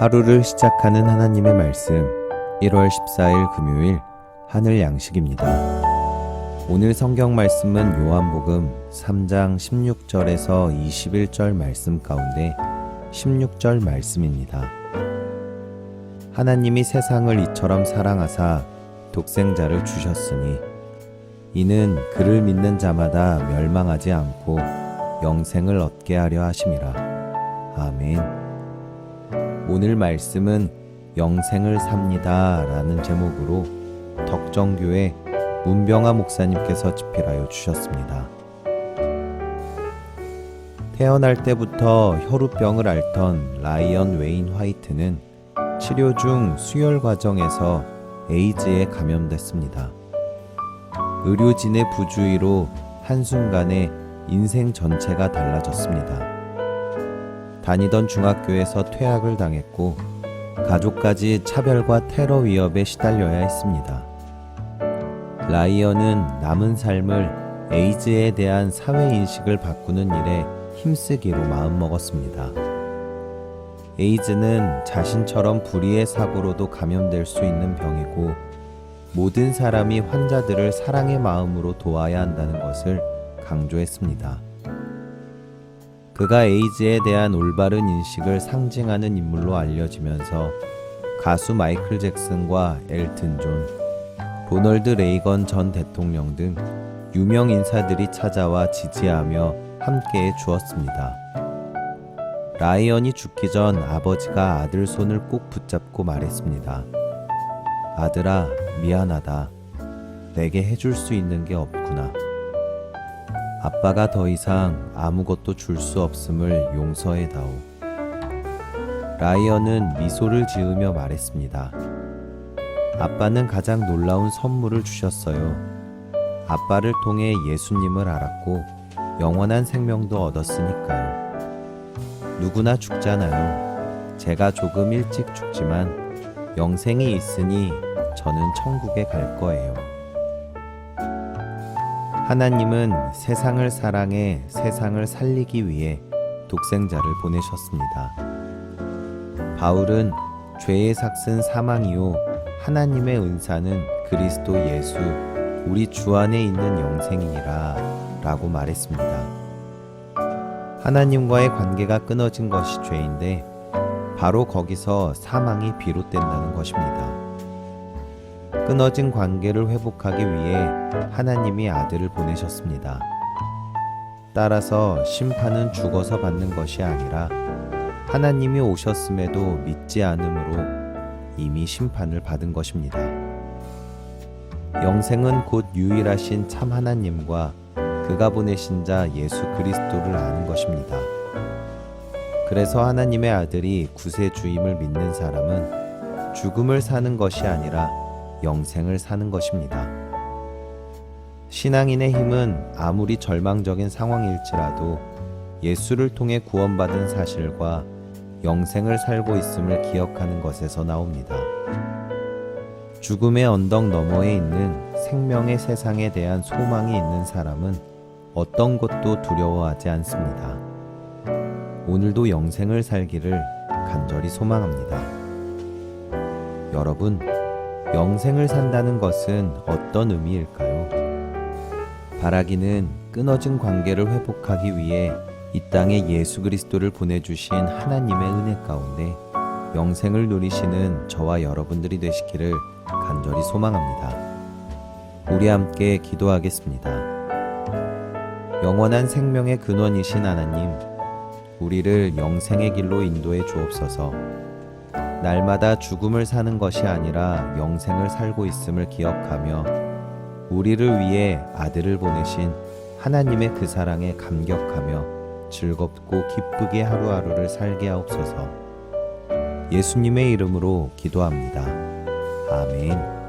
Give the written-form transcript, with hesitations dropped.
하루를 시작하는 하나님의 말씀 1월 14일 금요일 하늘 양식입니다. 오늘 성경 말씀은 요한복음 3장 16절에서 21절 말씀 가운데 16절 말씀입니다. 하나님이 세상을 이처럼 사랑하사 독생자를 주셨으니 이는 그를 믿는 자마다 멸망하지 않고 영생을 얻게 하려 하심이라. 아멘. 오늘 말씀은 영생을 삽니다 라는 제목으로 덕정교회 문병아 목사님께서 집필하여 주셨습니다. 태어날 때부터 혈우병을 앓던 라이언 웨인 화이트는 치료 중 수혈 과정에서 에이즈에 감염됐습니다. 의료진의 부주의로 한순간에 인생 전체가 달라졌습니다. 다니던 중학교에서 퇴학을 당했고 가족까지 차별과 테러 위협에 시달려야 했습니다. 라이언은 남은 삶을 에이즈에 대한 사회인식을 바꾸는 일에 힘쓰기로 마음먹었습니다. 에이즈는 자신처럼 불의의 사고로도 감염될 수 있는 병이고 모든 사람이 환자들을 사랑의 마음으로 도와야 한다는 것을 강조했습니다. 그가 에이즈에 대한 올바른 인식을 상징하는 인물로 알려지면서 가수 마이클 잭슨과 엘튼 존, 로널드 레이건 전 대통령 등 유명 인사들이 찾아와 지지하며 함께해 주었습니다. 라이언이 죽기 전 아버지가 아들 손을 꼭 붙잡고 말했습니다. 아들아, 미안하다. 내게 해줄 수 있는 게 없구나. 아빠가 더 이상 아무것도 줄 수 없음을 용서해다오. 라이언은 미소를 지으며 말했습니다. 아빠는 가장 놀라운 선물을 주셨어요. 아빠를 통해 예수님을 알았고 영원한 생명도 얻었으니까요. 누구나 죽잖아요. 제가 조금 일찍 죽지만 영생이 있으니 저는 천국에 갈 거예요. 하나님은 세상을 사랑해 세상을 살리기 위해 독생자를 보내셨습니다. 바울은 죄의 삭은 사망이요 하나님의 은사는 그리스도 예수 우리 주 안에 있는 영생이니라 라고 말했습니다. 하나님과의 관계가 끊어진 것이 죄인데 바로 거기서 사망이 비롯된다는 것입니다. 끊어진 관계를 회복하기 위해 하나님이 아들을 보내셨습니다. 따라서 심판은 죽어서 받는 것이 아니라 하나님이 오셨음에도 믿지 않으므로 이미 심판을 받은 것입니다. 영생은 곧 유일하신 참 하나님과 그가 보내신 자 예수 그리스도를 아는 것입니다. 그래서 하나님의 아들이 구세주임을 믿는 사람은 죽음을 사는 것이 아니라 영생을 사는 것입니다. 신앙인의 힘은 아무리 절망적인 상황일지라도 예수를 통해 구원받은 사실과 영생을 살고 있음을 기억하는 것에서 나옵니다. 죽음의 언덕 너머에 있는 생명의 세상에 대한 소망이 있는 사람은 어떤 것도 두려워하지 않습니다. 오늘도 영생을 살기를 간절히 소망합니다. 여러분, 영생을 산다는 것은 어떤 의미일까요? 바라기는 끊어진 관계를 회복하기 위해 이 땅에 예수 그리스도를 보내주신 하나님의 은혜 가운데 영생을 누리시는 저와 여러분들이 되시기를 간절히 소망합니다. 우리 함께 기도하겠습니다. 영원한 생명의 근원이신 하나님, 우리를 영생의 길로 인도해 주옵소서. 날마다 죽음을 사는 것이 아니라 영생을 살고 있음을 기억하며 우리를 위해 아들을 보내신 하나님의 그 사랑에 감격하며 즐겁고 기쁘게 하루하루를 살게 하옵소서. 예수님의 이름으로 기도합니다. 아멘.